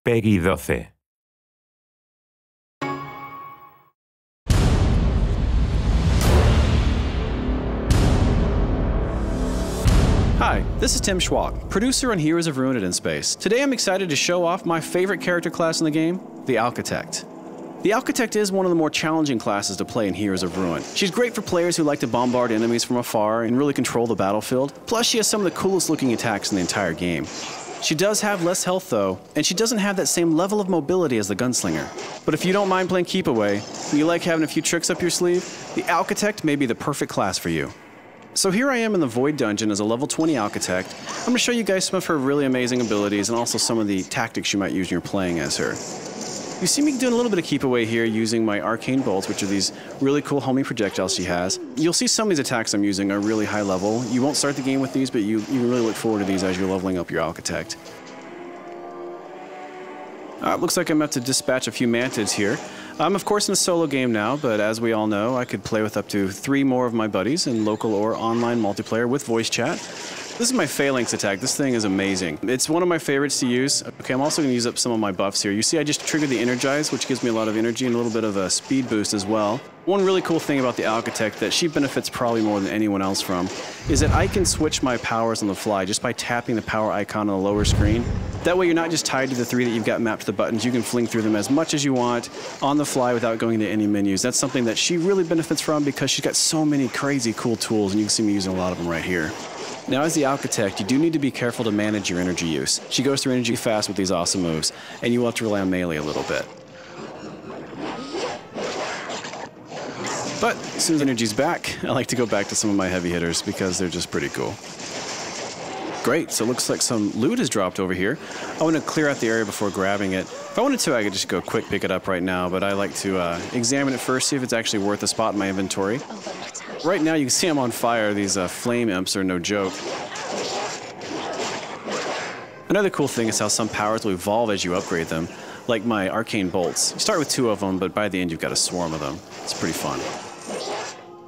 Peggy 12. Hi, this is Tim Schwalk, producer on Heroes of Ruin in Space. Today I'm excited to show off my favorite character class in the game, the Architect. The Architect is one of the more challenging classes to play in Heroes of Ruin. She's great for players who like to bombard enemies from afar and really control the battlefield. Plus, she has some of the coolest looking attacks in the entire game. She does have less health though, and she doesn't have that same level of mobility as the Gunslinger. But if you don't mind playing keep away, and you like having a few tricks up your sleeve, the Architect may be the perfect class for you. So here I am in the Void Dungeon as a level 20 Architect. I'm going to show you guys some of her really amazing abilities and also some of the tactics you might use when you're playing as her. You see me doing a little bit of keep away here using my arcane bolts, which are these really cool homing projectiles she has. You'll see some of these attacks I'm using are really high level. You won't start the game with these, but you really look forward to these as you're leveling up your Architect. It looks like I'm about to dispatch a few mantids here. I'm of course in a solo game now, but as we all know, I could play with up to 3 more of my buddies in local or online multiplayer with voice chat. This is my Phalanx attack. This thing is amazing. It's one of my favorites to use. Okay, I'm also going to use up some of my buffs here. You see I just triggered the Energize, which gives me a lot of energy and a little bit of a speed boost as well. One really cool thing about the Architect that she benefits probably more than anyone else from is that I can switch my powers on the fly just by tapping the power icon on the lower screen. That way you're not just tied to the 3 that you've got mapped to the buttons. You can fling through them as much as you want on the fly without going to any menus. That's something that she really benefits from because she's got so many crazy cool tools, and you can see me using a lot of them right here. Now as the Architect, you do need to be careful to manage your energy use. She goes through energy fast with these awesome moves, and you will have to rely on melee a little bit. But as soon as energy's back, I like to go back to some of my heavy hitters because they're just pretty cool. Great, so it looks like some loot has dropped over here. I want to clear out the area before grabbing it. If I wanted to, I could just go quick pick it up right now, but I like to examine it first, see if it's actually worth a spot in my inventory. Right now you can see I'm on fire. These flame imps are no joke. Another cool thing is how some powers will evolve as you upgrade them, like my arcane bolts. You start with 2 of them, but by the end you've got a swarm of them. It's pretty fun.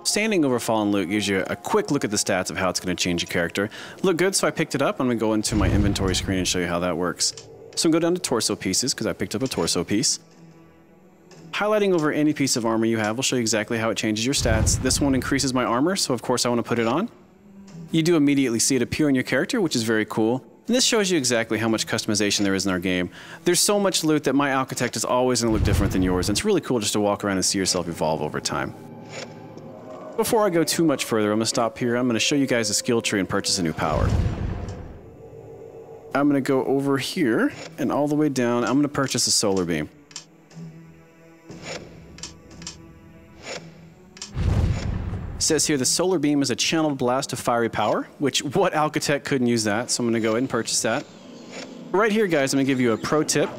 Standing over fallen loot gives you a quick look at the stats of how it's going to change your character. Look good, so I picked it up. I'm going to go into my inventory screen and show you how that works. So I'm going to go down to torso pieces because I picked up a torso piece. Highlighting over any piece of armor you have will show you exactly how it changes your stats. This one increases my armor, so of course I want to put it on. You do immediately see it appear on your character, which is very cool. And this shows you exactly how much customization there is in our game. There's so much loot that my Architect is always going to look different than yours, and it's really cool just to walk around and see yourself evolve over time. Before I go too much further, I'm going to stop here. I'm going to show you guys a skill tree and purchase a new power. I'm going to go over here and all the way down. I'm going to purchase a solar beam. It says here the solar beam is a channeled blast of fiery power, which what Architect couldn't use that, so I'm going to go ahead and purchase that. Right here, guys, I'm going to give you a pro tip.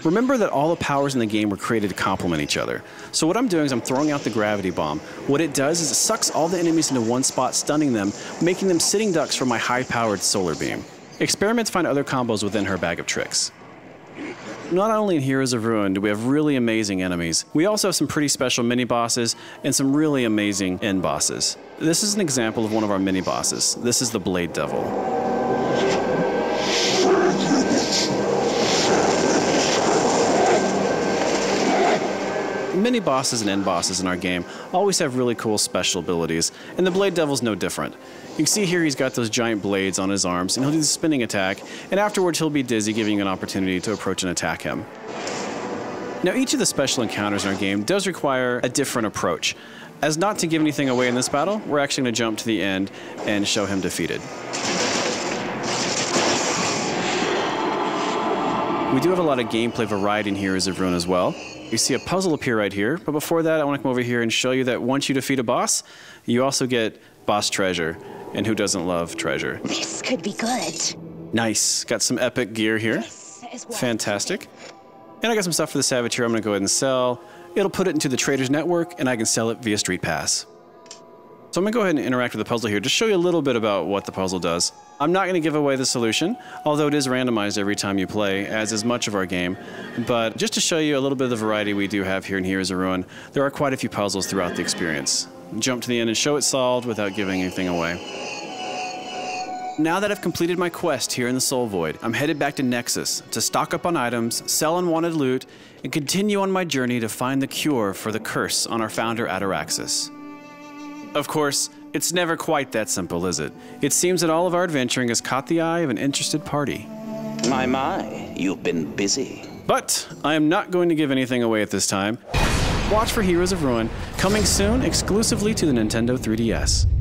Remember that all the powers in the game were created to complement each other. So what I'm doing is I'm throwing out the gravity bomb. What it does is it sucks all the enemies into one spot, stunning them, making them sitting ducks for my high-powered solar beam. Experiment to find other combos within her bag of tricks. Not only in Heroes of Ruin do we have really amazing enemies, we also have some pretty special mini-bosses and some really amazing end bosses. This is an example of one of our mini-bosses. This is the Blade Devil. Mini bosses and end bosses in our game always have really cool special abilities, and the Blade Devil's no different. You can see here he's got those giant blades on his arms, and he'll do the spinning attack, and afterwards he'll be dizzy, giving you an opportunity to approach and attack him. Now each of the special encounters in our game does require a different approach. As not to give anything away in this battle, we're actually going to jump to the end and show him defeated. We do have a lot of gameplay variety in Heroes of Ruin as well. You see a puzzle appear right here, but before that I want to come over here and show you that once you defeat a boss, you also get boss treasure, and who doesn't love treasure? This could be good. Nice, got some epic gear here. Fantastic. And I got some stuff for the Savage here I'm going to go ahead and sell. It'll put it into the Traders Network, and I can sell it via Street Pass. So I'm going to go ahead and interact with the puzzle here, just show you a little bit about what the puzzle does. I'm not going to give away the solution, although it is randomized every time you play, as is much of our game. But just to show you a little bit of the variety we do have here in Heroes of Ruin, there are quite a few puzzles throughout the experience. Jump to the end and show it solved without giving anything away. Now that I've completed my quest here in the Soul Void, I'm headed back to Nexus to stock up on items, sell unwanted loot, and continue on my journey to find the cure for the curse on our founder Ataraxis. Of course, it's never quite that simple, is it? It seems that all of our adventuring has caught the eye of an interested party. My, you've been busy. But I am not going to give anything away at this time. Watch for Heroes of Ruin, coming soon exclusively to the Nintendo 3DS.